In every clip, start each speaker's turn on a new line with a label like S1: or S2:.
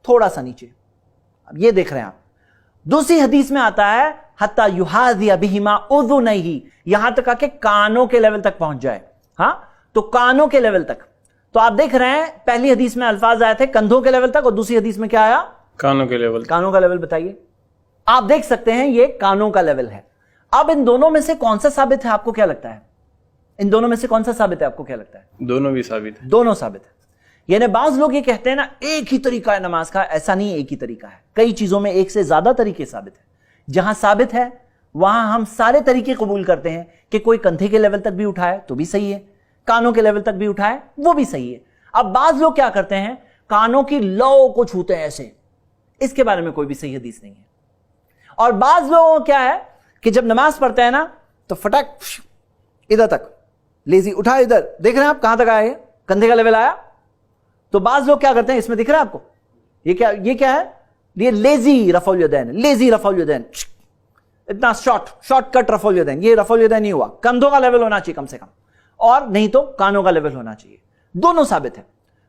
S1: थोड़ा सा नीचे। अब ये देख रहे हैं आप, दूसरी हदीस में आता है हत्ता युहाज़िया बिहिमा उज़ुनैहि, यहां तक आके कानों के लेवल तक पहुंच जाए। हाँ, तो कानों के लेवल तक। तो आप देख रहे हैं पहली हदीस में अल्फाज आए थे कंधों के लेवल तक, और दूसरी हदीस में क्या आया?
S2: कानों के लेवल।
S1: कानों का लेवल बताइए। आप देख सकते हैं ये कानों का लेवल है। अब इन दोनों में से कौन सा साबित है, आपको क्या लगता है? इन दोनों में से कौन सा साबित है, आपको क्या लगता है?
S2: दोनों भी साबित है।
S1: दोनों साबित है। यानी बाज लोग ये कहते हैं ना एक ही तरीका है नमाज का, ऐसा नहीं एक ही तरीका है। कई चीजों में एक से ज्यादा तरीके साबित है। जहां साबित है वहां हम सारे तरीके कबूल करते हैं कि कोई कंधे के लेवल तक भी उठाए तो भी सही है, कानों के लेवल तक भी उठाए वो भी सही है। अब बाज लोग क्या करते हैं, कानों की लौ को छूते हैं ऐसे, इसके बारे में कोई भी सही हदीस नहीं है। और बाज लोगों क्या है कि जब नमाज पढ़ते हैं ना तो फटक इधर तक लेजी उठा, इधर देख रहे हैं आप कहां तक आया, कंधे का लेवल आया। तो बाज लोग क्या करते हैं, इसमें दिख रहा है आपको, ये क्या है, ये लेजी रफउल यदैन, लेजी रफउल यदैन, इतना शॉर्टकट रफउल यदैन, ये रफउल यदैन नहीं हुआ। कंधों का लेवल होना चाहिए कम से कम, और नहीं तो कानों का लेवल होना चाहिए। दोनों साबित है,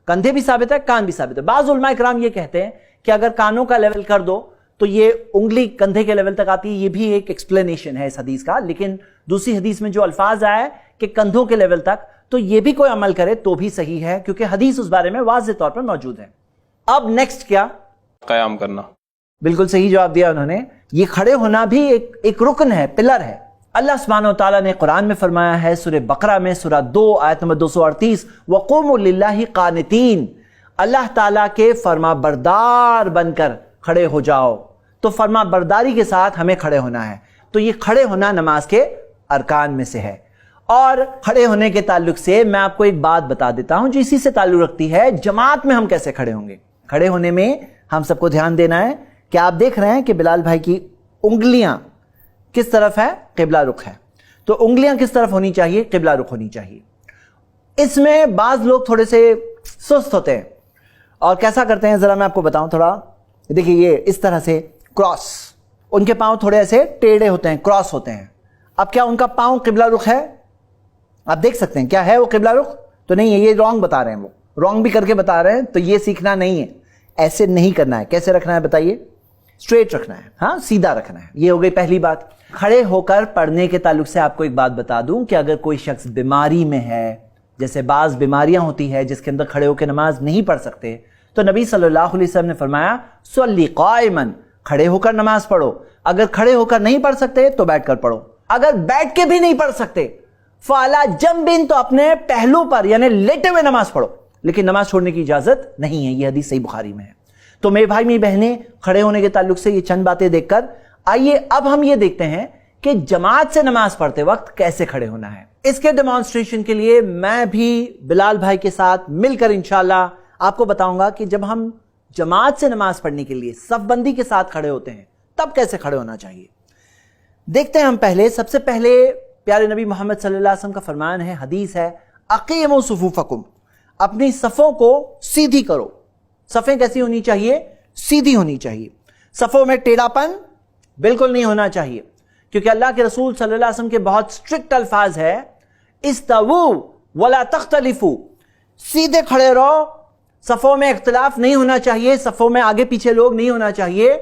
S1: कंधे भी साबित है, कान भी साबित है। बाज़ उलमा इकराम ये कहते हैं कि अगर कानों का लेवल कर दो तो ये उंगली कंधे के लेवल तक आती है, ये भी एक एक्सप्लेनेशन है इस हदीस का। लेकिन दूसरी हदीस में जो अल्फाज आया कि कंधों के लेवल तक, तो ये भी कोई अमल करे तो भी सही है, क्योंकि हदीस उस बारे में वाज़ेह तौर पर मौजूद है। अब नेक्स्ट क्या,
S2: क़याम करना।
S1: बिल्कुल सही जवाब दिया उन्होंने। ये खड़े होना भी एक रुकन है, पिलर है। अल्लाह सुब्हानहू व तआला ने कुरान में फरमाया है सूरह बकरा में सूरह 2 आयत नंबर 238, वक़ूमू लिल्लाहि क़ानितीन, अल्लाह ताला के फरमा बरदार बनकर खड़े हो जाओ। तो फरमा बरदारी के साथ हमें खड़े होना है। तो ये खड़े होना नमाज के अरकान में से है। और खड़े होने के ताल्लुक से मैं आपको एक बात बता देता हूं जो इसी से ताल्लुक रखती है, जमात में हम कैसे खड़े होंगे। खड़े होने में हम सबको ध्यान देना है कि आप देख रहे हैं कि बिलाल भाई की उंगलियां किस तरफ है, किबला रुख है। तो उंगलियां किस तरफ होनी चाहिए, किबला रुख होनी चाहिए। इसमें बाज लोग थोड़े से सुस्त होते हैं और कैसा करते हैं जरा मैं आपको बताऊं थोड़ा। देखिए ये इस तरह से क्रॉस, उनके पांव थोड़े ऐसे टेढ़े होते हैं, क्रॉस होते हैं। अब क्या उनका पांव किबला रुख है? आप देख सकते हैं क्या है वो किबला रुख? तो नहीं है, ये रॉन्ग बता रहे हैं, वो रॉन्ग भी करके बता रहे हैं। तो ये सीखना नहीं है, ऐसे नहीं करना है। कैसे रखना है बताइए? स्ट्रेट रखना है, हाँ सीधा रखना है। ये हो गई पहली बात। खड़े होकर पढ़ने के ताल्लुक से आपको एक बात बता दूं कि अगर कोई शख्स बीमारी में है, जैसे बाज बीमारियां होती है जिसके अंदर खड़े होकर नमाज नहीं पढ़ सकते, तो नबी सल्लल्लाहु अलैहि वसल्लम ने फरमाया सल्ली क़ाइमन, खड़े होकर नमाज पढ़ो। अगर खड़े होकर नहीं पढ़ सकते तो बैठकर पढ़ो। अगर बैठ के भी नहीं पढ़ सकते फ़अला जंबिन, तो अपने पहलू पर यानी लेटे हुए नमाज पढ़ो, लेकिन नमाज छोड़ने की इजाजत नहीं है। यह हदीस सही बुखारी में है। तो मेरे भाई मेरी बहनें, खड़े होने के ताल्लुक से ये चंद बातें देखकर आइए अब हम ये देखते हैं कि जमात से नमाज पढ़ते वक्त कैसे खड़े होना है। इसके डेमोन्स्ट्रेशन के लिए मैं भी बिलाल भाई के साथ मिलकर इंशाल्लाह आपको बताऊंगा कि जब हम जमात से नमाज पढ़ने के लिए सफबंदी के साथ खड़े होते हैं तब कैसे खड़े होना चाहिए। देखते हैं हम पहले, सबसे पहले प्यारे नबी मोहम्मद सल्लल्लाहु अलैहि वसल्लम का फरमान है, हदीस है, अक़ीमू सुफूफकुम, अपनी सफ़ों को सीधी करो। सफ़ें कैसी होनी चाहिए? सीधी होनी चाहिए। सफ़ों में टेढ़ापन बिल्कुल नहीं होना चाहिए, क्योंकि अल्लाह के रसूल सल्लल्लाहु अलैहि वसल्लम के बहुत स्ट्रिक्ट अल्फाज है, इस्तवू वला तख्तलिफू, सीधे खड़े रहो, सफ़ों में इख्तिलाफ नहीं होना चाहिए, सफ़ों में आगे पीछे लोग नहीं होना चाहिए।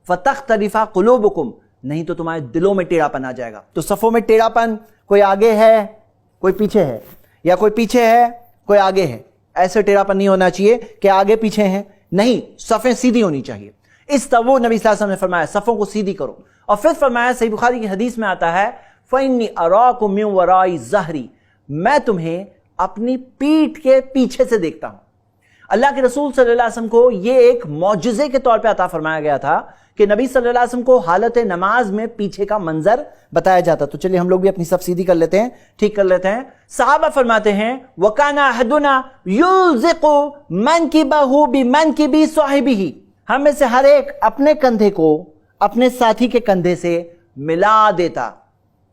S1: फतख्तलिफा कुलूबुकुम, नहीं तो तुम्हारे दिलों में टेढ़ापन आ जाएगा। तो सफ़ों में टेढ़ापन, कोई आगे है कोई पीछे है, या कोई पीछे है कोई आगे है, ऐसे टेढ़ापन नहीं होना चाहिए कि आगे पीछे हैं, नहीं, सफ़ें सीधी होनी चाहिए। इस तब वो नबी सल्लल्लाहु अलैहि वसल्लम ने फरमाया सफ़ों को सीधी करो। और फिर फरमाया, सही बुखारी की हदीस में आता है, फ़इन्नी अराकुम मिन वराई ज़हरी, मैं तुम्हें अपनी पीठ के पीछे से देखता हूं। अल्लाह के रसूल सल्लल्लाहु अलैहि वसल्लम को यह एक मौजज़े के तौर पे अता फरमाया गया था कि नबी सल्लल्लाहु अलैहि वसल्लम को हालत नमाज में पीछे का मंजर बताया जाता। तो चलिए हम लोग भी अपनी सब सीधी कर लेते हैं, ठीक कर लेते हैं। सहाबा फरमाते हैं, वकाना अहदुना युल्ज़िक़ु मनकिबहु बिमनकिबि साहिबिही, हम में से हर एक अपने कंधे को अपने साथी के कंधे से मिला देता,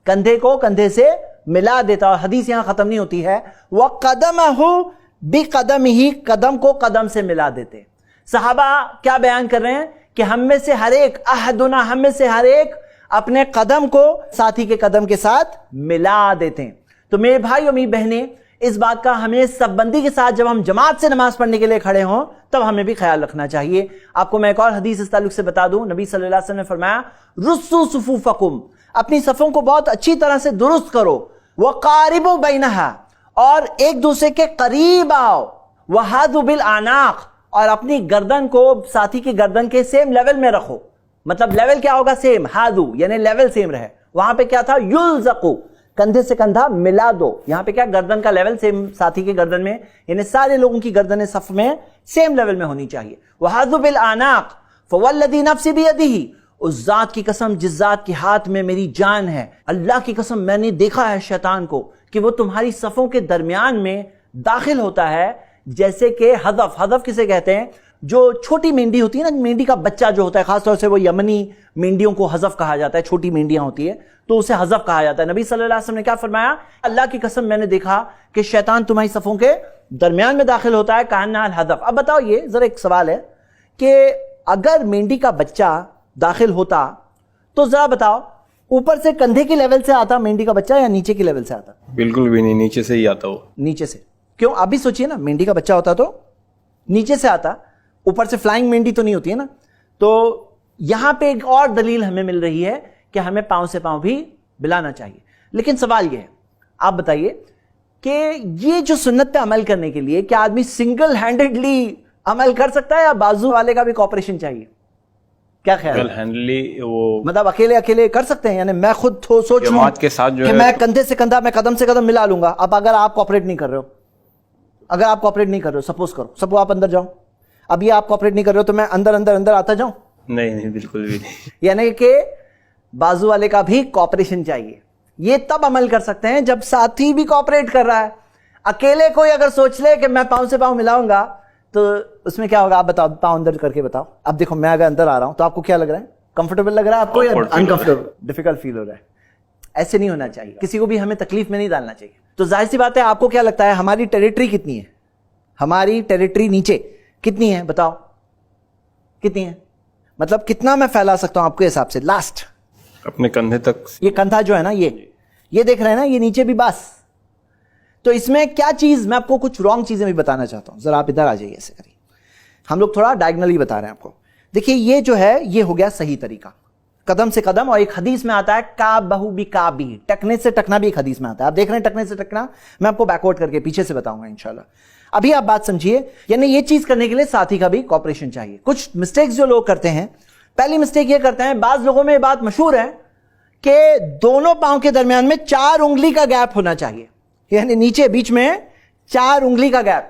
S1: कंधे को कंधे से मिला देता। और हदीस यहां खत्म नहीं होती है, वह कदमहु बिकदमिही, कदम को कदम से मिला देते। सहाबा क्या बयान कर रहे हैं कि हम में से हर एक, अहदुना, हम में से हर एक अपने कदम को साथी के कदम के साथ मिला देते हैं। तो मेरे भाई और मेरी बहनें, اس بات کا ہمیں سب بندی کے ساتھ جب ہم جماعت سے نماز پڑھنے کے لیے کھڑے ہوں تب ہمیں بھی خیال رکھنا چاہیے. آپ کو میں ایک اور حدیث اس تعلق سے بتا دوں. نبی صلی اللہ علیہ وسلم نے فرمایا رسو صفوفکم، اپنی صفوں کو بہت اچھی طرح سے درست کرو. وقاربوا بینہا، اور ایک دوسرے کے قریب آؤ. وحاذوا بالاعناق، اور اپنی گردن کو ساتھی کی گردن کے سیم لیول میں رکھو. مطلب لیول کیا ہوگا؟ سیم. حاذو یعنی لیول سیم رہے. وہاں پہ کیا تھا؟ یلزقو، کندھے سے کندھا ملا دو. یہاں پہ کیا؟ گردن کا لیول سیم ساتھی کے گردن میں، یعنی سارے لوگوں کی گردنیں صف میں سیم لیول میں ہونی چاہیے. وحاذوا بالاعناق فوالذی نفسی بیدہ، اس ذات کی قسم جس ذات کے ہاتھ میں میری جان ہے، اللہ کی قسم میں نے دیکھا ہے شیطان کو کہ وہ تمہاری صفوں کے درمیان میں داخل ہوتا ہے جیسے کہ حذف. حذف کسے کہتے ہیں؟ جو چھوٹی مینڈی ہوتی ہے نا، مینڈی کا بچہ جو ہوتا ہے، خاص طور سے وہ یمنی مینڈیوں کو حذف کہا جاتا ہے. چھوٹی مینڈیاں ہوتی ہے تو اسے حذف کہا جاتا ہے. نبی صلی اللہ علیہ وسلم نے کیا فرمایا؟ اللہ کی قسم میں نے دیکھا کہ شیطان تمہاری صفوں کے درمیان میں داخل ہوتا ہے کاننا الحذف. اب بتاؤ، یہ ذرا ایک سوال ہے کہ اگر مینڈی کا بچہ داخل ہوتا تو ذرا بتاؤ اوپر سے کندھے کی لیول سے آتا مینڈی کا بچہ یا نیچے کی لیول سے آتا؟
S2: بالکل بھی نہیں، نیچے سے ہی آتا وہ.
S1: نیچے سے. کیوں؟ آپ بھی سوچئے نا، مینڈی کا بچہ ہوتا تو نیچے سے آتا، اوپر سے فلائنگ مینڈی تو نہیں ہوتی ہے نا. تو یہاں پہ ایک اور دلیل ہمیں مل رہی ہے کہ ہمیں پاؤں سے پاؤں بھی ملانا چاہیے. لیکن سوال یہ ہے، آپ بتائیے کہ یہ جو سنت پہ عمل کرنے کے لیے کیا آدمی سنگل ہینڈڈلی عمل کر سکتا ہے یا بازو والے کا بھی کوپریشن چاہیے؟ کیا خیال ہے؟
S2: وہ
S1: مطلب اکیلے کر سکتے ہیں؟ یعنی میں خود سوچ لوں
S2: جماعت کے ساتھ جو
S1: کہ
S2: ہے
S1: میں کندھے سے کندھا، میں قدم سے قدم ملا لوں گا. اب اگر آپ کوپریٹ نہیں کر رہے ہو، اگر آپ کوپریٹ نہیں کر رہے ہو، سپوز کرو سپو آپ اندر جاؤ، اب یہ آپ کوپریٹ نہیں کر رہے ہو تو میں اندر آتا جاؤں؟
S2: نہیں، بالکل بھی نہیں.
S1: یعنی کہ بازو والے کا بھی کوپریشن چاہیے. یہ تب عمل کر سکتے ہیں جب ساتھی بھی کوپریٹ کر رہا ہے. اکیلے کوئی اگر سوچ لے کہ میں پاؤں سے پاؤں ملاؤں گا تو اس میں کیا ہوگا؟ آپ بتاؤ، پاؤں اندر کر کے بتاؤ. اب دیکھو میں اگر اندر آ رہا ہوں تو آپ کو کیا لگ رہا ہے؟ کمفرٹیبل لگ رہا ہے آپ کو یا انکمفرٹیبل، ڈیفیکلٹ فیل ہو رہا ہے؟ ایسے نہیں ہونا چاہیے، کسی کو بھی ہمیں تکلیف میں نہیں ڈالنا چاہیے. تو ظاہر سی بات ہے، آپ کو کیا لگتا ہے ہماری ٹیریٹری کتنی ہے؟ ہماری ٹیریٹری نیچے کتنی ہے؟ بتاؤ کتنی ہے؟ مطلب کتنا میں پھیلا سکتا ہوں آپ کے حساب سے؟ لاسٹ
S2: اپنے کندھے تک.
S1: یہ کندھا جو ہے نا، یہ دیکھ رہے ہیں نا، یہ نیچے بھی بس. تو اس میں کیا چیز، میں آپ کو کچھ رانگ چیزیں بھی بتانا چاہتا ہوں. ذرا آپ ادھر آ جائیے، ایسے کریے. ہم لوگ تھوڑا ڈائگنلی بتا رہے ہیں آپ کو. دیکھیے یہ جو ہے یہ ہو گیا صحیح طریقہ، قدم سے قدم. اور ایک حدیث میں آتا ہے کعبہ بکعبہ، ٹکنے سے ٹکنا بھی ایک حدیث میں آتا ہے. آپ دیکھ رہے ہیں ٹکنے سے ٹکنا، میں آپ کو بیکورڈ کر کے پیچھے سے بتاؤں گا انشاءاللہ. ابھی آپ بات سمجھیے، یعنی یہ چیز کرنے کے لیے ساتھی کا بھی کوپریشن چاہیے. کچھ مسٹیکس جو لوگ کرتے ہیں، پہلی مسٹیک یہ کرتے ہیں، بعض لوگوں میں یہ بات مشہور ہے کہ دونوں پاؤں کے درمیان میں 4 انگلی کا گیپ ہونا چاہیے، یعنی نیچے بیچ میں 4 انگلی کا گیپ.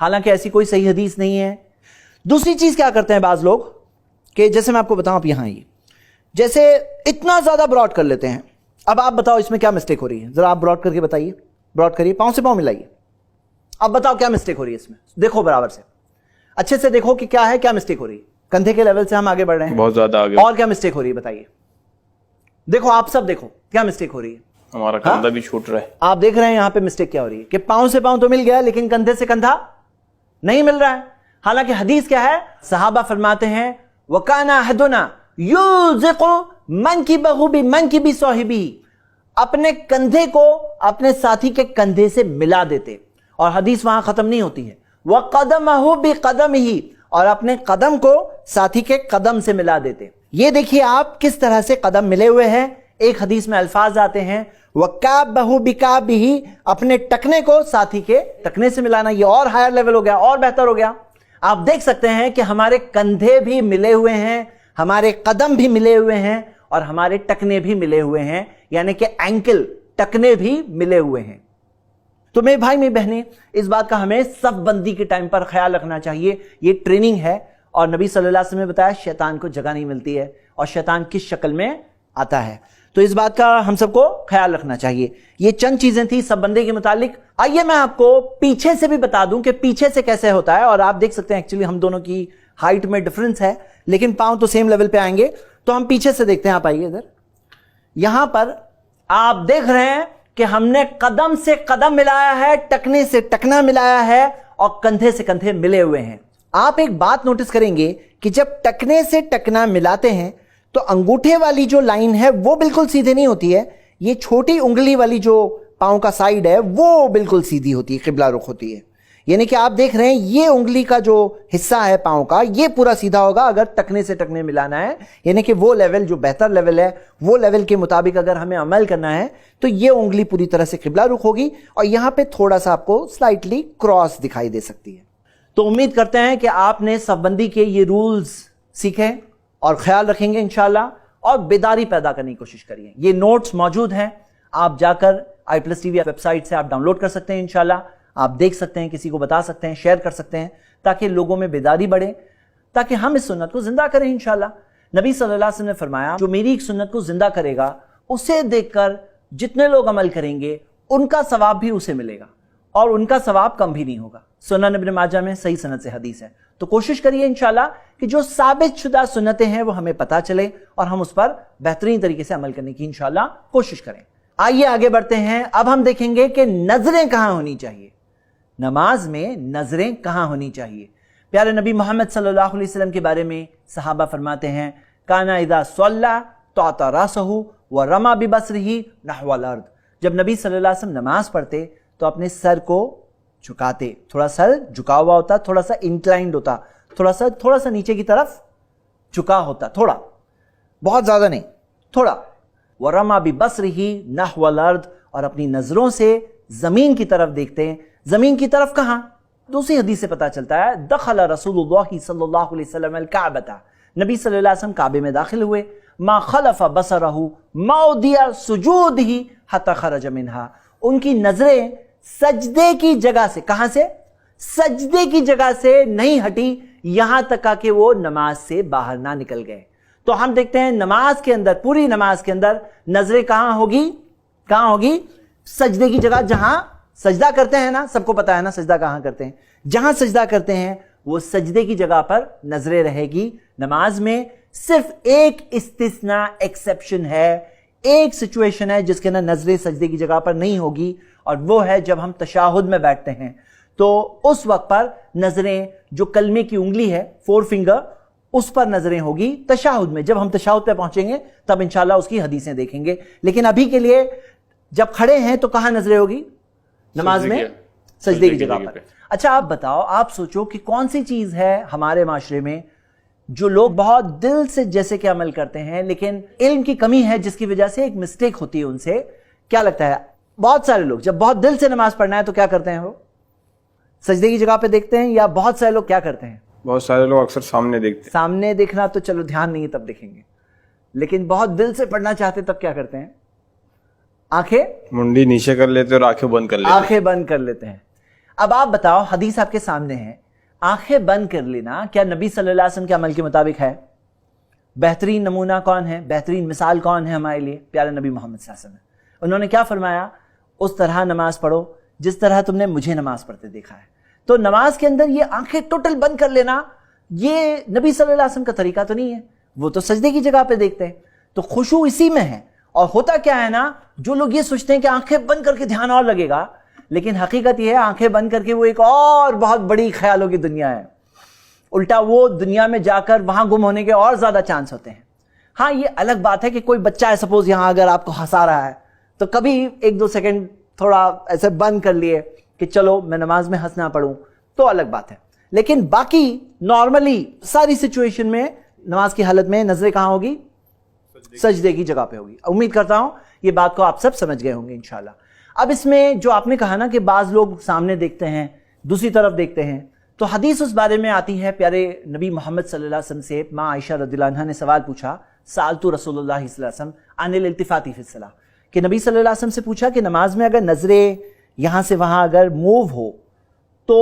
S1: حالانکہ ایسی کوئی صحیح حدیث نہیں ہے. دوسری چیز کیا کرتے ہیں بعض لوگ کہ جیسے میں آپ کو بتاؤں، آپ یہاں آئیے، جیسے اتنا زیادہ براڈ کر لیتے ہیں. اب آپ بتاؤ اس میں کیا مسٹیک ہو رہی ہے؟ ذرا آپ براڈ کر کے بتائیے. براڈ کریے، پاؤں سے پاؤں ملائیے. اب بتاؤ کیا مسٹیک ہو رہی ہے اس میں؟ دیکھو برابر سے، اچھے سے دیکھو کہ کیا ہے، کیا مسٹیک ہو رہی ہے. کندھے کے لیول سے ہم آگے بڑھ رہے ہیں،
S2: بہت زیادہ آگے.
S1: اور کیا مسٹیک ہو رہی ہے بتائیے؟ دیکھو آپ سب دیکھو کیا مسٹیک ہو رہی ہے.
S2: ہمارا کندھا بھی چھوٹ رہا ہے.
S1: آپ دیکھ رہے ہیں یہاں پہ مسٹیک کیا ہو رہی ہے کہ پاؤں سے پاؤں تو مل گیا لیکن کندھے سے کندھا نہیں مل رہا ہے. حالانکہ حدیث کیا ہے؟ صحابہ فرماتے ہیں وَكَانَ أَحَدُنَا يُوزِقُ مَنْكِبَهُ بِمَنْكِبِ صَاحِبِهِ، اپنے کندھے کو اپنے ساتھی کے کندھے سے ملا دیتے. اور حدیث وہاں ختم نہیں ہوتی ہے، وَقَدَمَهُ بِقَدَمِهِ، اور اپنے قدم کو ساتھی کے قدم سے ملا دیتے. یہ دیکھیے آپ کس طرح سے قدم ملے ہوئے ہیں. ایک حدیث میں الفاظ آتے ہیں وَكَعْبَهُ بِكَعْبِهِ، اپنے ٹکنے کو ساتھی کے ٹکنے سے ملانا. یہ اور ہائر لیول ہو گیا، اور بہتر ہو گیا. آپ دیکھ سکتے ہیں کہ ہمارے کندھے بھی ملے ہوئے ہیں، ہمارے قدم بھی ملے ہوئے ہیں، اور ہمارے ٹکنے بھی ملے ہوئے ہیں، یعنی کہ اینکل ٹکنے بھی ملے ہوئے ہیں. تو میرے بھائی میری بہنیں، اس بات کا ہمیں صف بندی کے ٹائم پر خیال رکھنا چاہیے. یہ ٹریننگ ہے، اور نبی صلی اللہ علیہ وسلم نے بتایا شیطان کو جگہ نہیں ملتی ہے، اور شیطان کس شکل میں آتا ہے. تو اس بات کا ہم سب کو خیال رکھنا چاہیے. یہ چند چیزیں تھیں سب بندے کے متعلق. آئیے میں آپ کو پیچھے سے بھی بتا دوں کہ پیچھے سے کیسے ہوتا ہے. اور آپ دیکھ سکتے ہیں ایکچولی ہم دونوں کی ہائٹ میں ڈفرنس ہے، لیکن پاؤں تو سیم لیول پہ آئیں گے. تو ہم پیچھے سے دیکھتے ہیں. آپ آئیے ادھر. یہاں پر آپ دیکھ رہے ہیں کہ ہم نے قدم سے قدم ملایا ہے، ٹکنے سے ٹکنا ملایا ہے، اور کندھے سے کندھے ملے ہوئے ہیں. آپ ایک بات نوٹس کریں گے کہ جب ٹکنے سے ٹکنا ملاتے ہیں تو انگوٹھے والی جو لائن ہے وہ بالکل سیدھے نہیں ہوتی ہے. یہ چھوٹی انگلی والی جو पाँव का साइड है वो बिल्कुल सीधी होती है, किबला रुख होती है। यानी कि आप देख रहे हैं ये उंगली का जो हिस्सा है पाँव का, ये पूरा सीधा होगा अगर टखने से टखने मिलाना है। यानी कि वो लेवल जो बेहतर लेवल है, वो लेवल के मुताबिक अगर हमें अमल करना है तो ये उंगली पूरी तरह से किबला रुख होगी, और यहाँ पे थोड़ा सा आपको स्लाइटली क्रॉस दिखाई दे सकती है। तो उम्मीद करते हैं कि आपने सफबंदी के ये रूल्स सीखे और ख्याल रखेंगे इंशाल्लाह, और बेदारी पैदा करने की कोशिश करिए। ये नोट्स मौजूद हैं, आप जाकर i+TV वेबसाइट से आप डाउनलोड कर सकते हैं इंशाल्लाह। आप देख सकते हैं, किसी को बता सकते हैं, शेयर कर सकते हैं, ताकि लोगों में बेदारी बढ़े, ताकि हम इस सुन्नत को जिंदा करें इंशाल्लाह। नबी सल्लल्लाहु अलैहि वसल्लम ने फरमाया, जो मेरी एक सुन्नत को जिंदा करेगा उसे देखकर जितने लोग अमल करेंगे उनका सवाब भी उसे मिलेगा, और उनका सवाब कम भी नहीं होगा। सुनन इब्न माजा में सही सनद से हदीस है। तो कोशिश करिए इंशाल्लाह कि जो साबित शुदा सुन्नतें हैं वो हमें पता चले और हम उस पर बेहतरीन तरीके से अमल करने की इंशाल्लाह कोशिश करें। आइए आगे बढ़ते हैं। अब हम देखेंगे कि नजरें कहां होनी चाहिए, नमाज में नजरें कहां होनी चाहिए। प्यारे नबी मोहम्मद सल्लल्लाहु अलैहि वसल्लम के बारे में सहाबा फरमाते हैं, काना इदा सल्ला तौता रासहु व रमा बिबसरिही नहवल अर्द। जब नबी सल्लल्लाहु अलैहि वसल्लम नमाज पढ़ते तो अपने सर को झुकाते, थोड़ा सर झुका हुआ होता, थोड़ा सा इंक्लाइंड होता, थोड़ा सा नीचे की तरफ झुका होता, थोड़ा, बहुत ज्यादा नहीं, थोड़ा। व रमा बिबसरिही नहवल अर्द, और अपनी नजरों से जमीन की तरफ देखते हैं। जमीन की तरफ कहां? दूसरी हदीस से पता चलता है, दखल रसूलुल्लाह सल्लल्लाहु अलैहि वसल्लम अल-काबता, नबी सल्लल्लाहु अलैहि वसल्लम काबे में दाखिल हुए, मा खलफ बसरहु मौदिया सुजूदही हत्ता खरज मिनहा, उनकी नजरें सजदे की जगह से, कहां से? सजदे की जगह से नहीं हटी यहां तक कि वो नमाज से बाहर ना निकल गए। तो हम देखते हैं नमाज के अंदर, पूरी नमाज के अंदर नजरें कहां होगी? कहां होगी? सजदे की जगह, जहां सजदा करते हैं ना, सबको पता है ना सजदा कहां करते हैं, जहां सजदा करते हैं वो सजदे की जगह पर नजरें रहेगी। नमाज में सिर्फ एक इस्तिस्ना, एक्सेप्शन है, एक सिचुएशन है जिसके अंदर नजरें सजदे की जगह पर नहीं होगी, और वो है जब हम तशाहुद में बैठते हैं। तो उस वक्त पर नजरें, जो कलमे की उंगली है, 4 फिंगर, उस पर नजरें होगी तशाहुद में। जब हम तशाहुद पे पहुंचेंगे तब इंशाल्लाह उसकी हदीसें देखेंगे। लेकिन अभी के लिए जब खड़े हैं तो कहां नजरें होगी? नमाज में सजदे की जगह पर। अच्छा आप बताओ, आप सोचो कि कौन सी चीज है हमारे माशरे में जो लोग बहुत दिल से जैसे कि अमल करते हैं, लेकिन इल्म की कमी है जिसकी वजह से एक मिस्टेक होती है उनसे। क्या लगता है? बहुत सारे लोग जब बहुत दिल से नमाज पढ़ना है तो क्या करते हैं? वो सजदे की जगह पे देखते हैं, या बहुत सारे लोग क्या करते हैं?
S2: बहुत सारे लोग अक्सर सामने देखते हैं।
S1: सामने देखना तो चलो ध्यान नहीं है तब देखेंगे, लेकिन बहुत दिल से पढ़ना चाहते तब क्या करते हैं? आंखें
S2: मुंडी नीचे कर लेते और आंखें बंद कर लेते।
S1: आंखें बंद कर लेते हैं। अब आप बताओ, हदीस आपके सामने है, आंखें बंद कर लेना क्या नबी सल्लल्लाहु अलैहि वसल्लम के अमल के मुताबिक है? बेहतरीन नमूना कौन है, बेहतरीन मिसाल कौन है हमारे लिए? प्यारे नबी मोहम्मद सल्लल्लाहु अलैहि वसल्लम। उन्होंने क्या फरमाया? उस तरह नमाज पढ़ो जिस तरह तुमने मुझे नमाज पढ़ते देखा है। तो नमाज के अंदर ये आंखें टोटल बंद कर लेना, ये नबी सल्लल्लाहु अलैहि वसल्लम का तरीका तो नहीं है। वो तो सजदे की जगह पे देखते हैं, तो खुशू इसी में है। और होता क्या है ना, जो लोग ये सोचते हैं कि आंखें बंद करके ध्यान और लगेगा, लेकिन हकीकत यह है आंखें बंद करके वो एक और बहुत बड़ी ख्यालों की दुनिया है। उल्टा वो दुनिया में जाकर वहां गुम होने के और ज्यादा चांस होते हैं। हाँ, ये अलग बात है कि कोई बच्चा है, सपोज यहां अगर आपको हंसा रहा है तो कभी 1-2 सेकंड थोड़ा ऐसे बंद कर लिए कि चलो मैं नमाज में हंसना पढ़ूं, तो अलग बात है। लेकिन बाकी नॉर्मली सारी सिचुएशन में नमाज की हालत में नजरें कहां होगी? सजदे की जगह पे होगी। उम्मीद करता हूं ये बात को आप सब समझ गए होंगे इंशाल्लाह। अब इसमें जो आपने कहा ना कि बाज लोग सामने देखते हैं, दूसरी तरफ देखते हैं, तो हदीस उस बारे में आती है। प्यारे नबी मोहम्मद सल्लल्लाहु अलैहि वसल्लम से माँ आयशा रदियल्लाहु अन्हा ने सवाल पूछा, सालतु रसूलुल्लाह सल्लल्लाहु अलैहि वसल्लम अनिल इल्तिफाती फिस सलाह, कि नबी सल्लल्लाहु अलैहि वसल्लम से पूछा कि नमाज में अगर नजरें यहां से वहां अगर मूव हो तो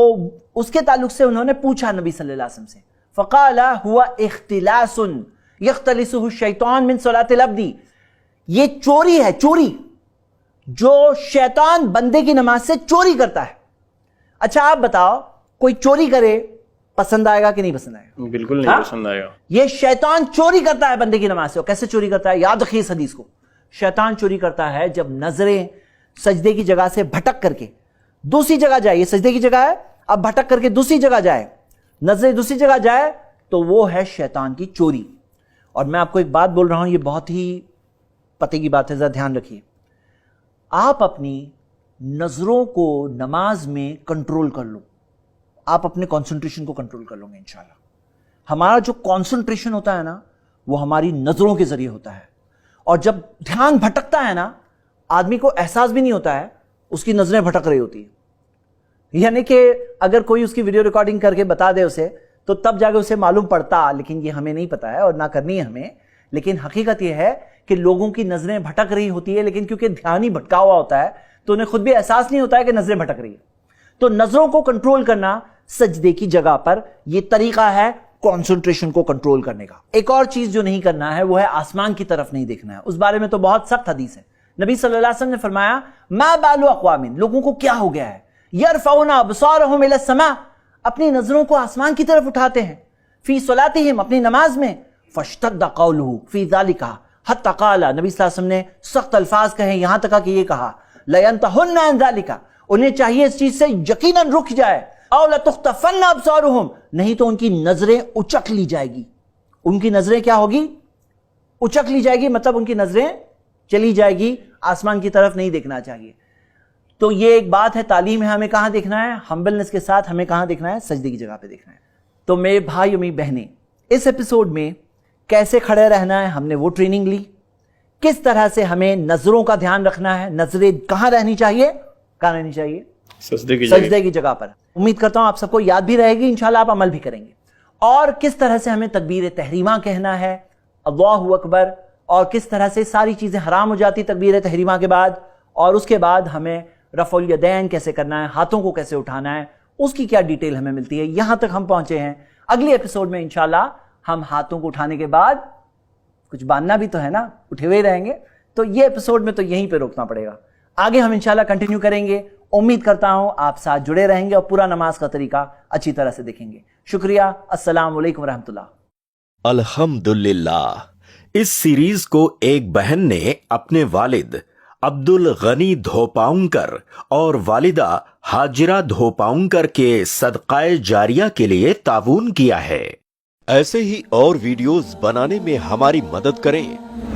S1: उसके ताल्लुक से उन्होंने पूछा नबी सल्लल्लाहु अलैहि वसल्लम से, फ़क़ाला हुआ इख्तिलासुन यख्तलिसुहु शैतान मिन सलातिल अब्दी, ये चोरी है, चोरी जो शैतान बंदे की नमाज से चोरी करता है। अच्छा आप बताओ, कोई चोरी करे पसंद आएगा कि नहीं पसंद आएगा?
S2: बिल्कुल नहीं पसंद आएगा।
S1: ये शैतान चोरी करता है बंदे की नमाज से। कैसे चोरी करता है? याद रखिए इस हदीस को। शैतान चोरी करता है जब नजरें सजदे की जगह से भटक करके दूसरी जगह जाए। ये सजदे की जगह है, अब भटक करके दूसरी जगह जाए, नजरें दूसरी जगह जाए, तो वो है शैतान की चोरी। और मैं आपको एक बात बोल रहा हूं, ये बहुत ही पते की बात है, जरा ध्यान रखिए। आप अपनी नजरों को नमाज में कंट्रोल कर लो, आप अपने कंसंट्रेशन को कंट्रोल कर लोगे इंशाल्लाह। हमारा जो कंसंट्रेशन होता है ना वो हमारी नजरों के जरिए होता है, और जब ध्यान भटकता है ना आदमी को एहसास भी नहीं होता है, उसकी नजरें भटक रही होती है। यानी कि अगर कोई उसकी वीडियो रिकॉर्डिंग करके बता दे उसे तो तब जाके उसे मालूम पड़ता, लेकिन ये हमें नहीं पता है और ना करनी है हमें। लेकिन हकीकत यह है कि लोगों की नजरें भटक रही होती है, लेकिन क्योंकि ध्यान ही भटका हुआ होता है तो उन्हें खुद भी एहसास नहीं होता है कि नजरें भटक रही है। तो नजरों को कंट्रोल करना सजदे की जगह पर यह तरीका है कंसंट्रेशन को कंट्रोल करने का। एक और चीज जो नहीं करना है वो है आसमान की तरफ नहीं देखना है। उस बारे में तो बहुत सख्त हदीस है। नबी सल्लल्लाहु अलैहि वसल्लम ने फरमाया, मा बालु अक़वामिन, लोगों को क्या हो गया है, यरफ़ऊना अबसारहुम इला समा, अपनी नजरों को आसमान की तरफ उठाते हैं, फी सलातिहिम, अपनी नमाज में, फश्तद्दा क़ौलुहु फी ज़ालिका हत्ता क़ाला, नबी सल्लल्लाहु अलैहि वसल्लम ने सख्त अल्फाज कहे, यहां तक कि ये कहा, लयंतहुन्ना अन ज़ालिका, उन्हें चाहिए इस चीज से यकीनन रुक जाए, औ लतुख्तफ़न्ना अबसारुहुम, नहीं तो उनकी नजरें उचक ली जाएगी। उनकी नजरें क्या होगी, उचक ली जाएगी, मतलब उनकी नजरें चली जाएगी, आसमान की तरफ नहीं देखना चाहिए। तो ये एक बात है, तालीम है, हमें कहां देखना है, हम्बलनेस के साथ हमें कहां देखना है, सजदे की जगह पे देखना है। तो मेरे भाई और मेरी बहनें, इस एपिसोड में कैसे खड़े रहना है हमने वो ट्रेनिंग ली, किस तरह से हमें नजरों का ध्यान रखना है, नजरें कहां रहनी चाहिए, कहां रहनी चाहिए, सजदे की जगह पर। उम्मीद करता हूं आप सबको याद भी रहेगी, इंशाल्लाह आप अमल भी करेंगे। और किस तरह से हमें तकबीर तहरीमा कहना है, अल्लाहु अकबर, और किस तरह से सारी चीजें हराम हो जाती तकबीर तहरीमा के बाद, और उसके बाद हमें रफ़उल यदैन कैसे करना है, हाथों को कैसे उठाना है, उसकी क्या डिटेल हमें मिलती है। यहां तक हम पहुंचे हैं। अगली एपिसोड में इंशाल्लाह हम हाथों को उठाने के बाद कुछ बांधना भी तो है ना, उठे हुए रहेंगे, तो ये एपिसोड में तो यहीं पे रोकना पड़ेगा। आगे हम इंशाल्लाह कंटिन्यू करेंगे। उम्मीद करता हूं आप साथ जुड़े रहेंगे और पूरा नमाज का तरीका अच्छी तरह से देखेंगे। शुक्रिया। अस्सलाम वालेकुम रहमतुल्लाह।
S3: अल्हम्दुलिल्लाह, इस सीरीज को एक बहन ने अपने वालिद अब्दुल गनी धोपाउंकर और वालिदा हाजिरा धोपाउंकर के सदकाए जारिया के लिए ताउन किया है।
S4: ऐसे ही और वीडियोस बनाने में हमारी मदद करें।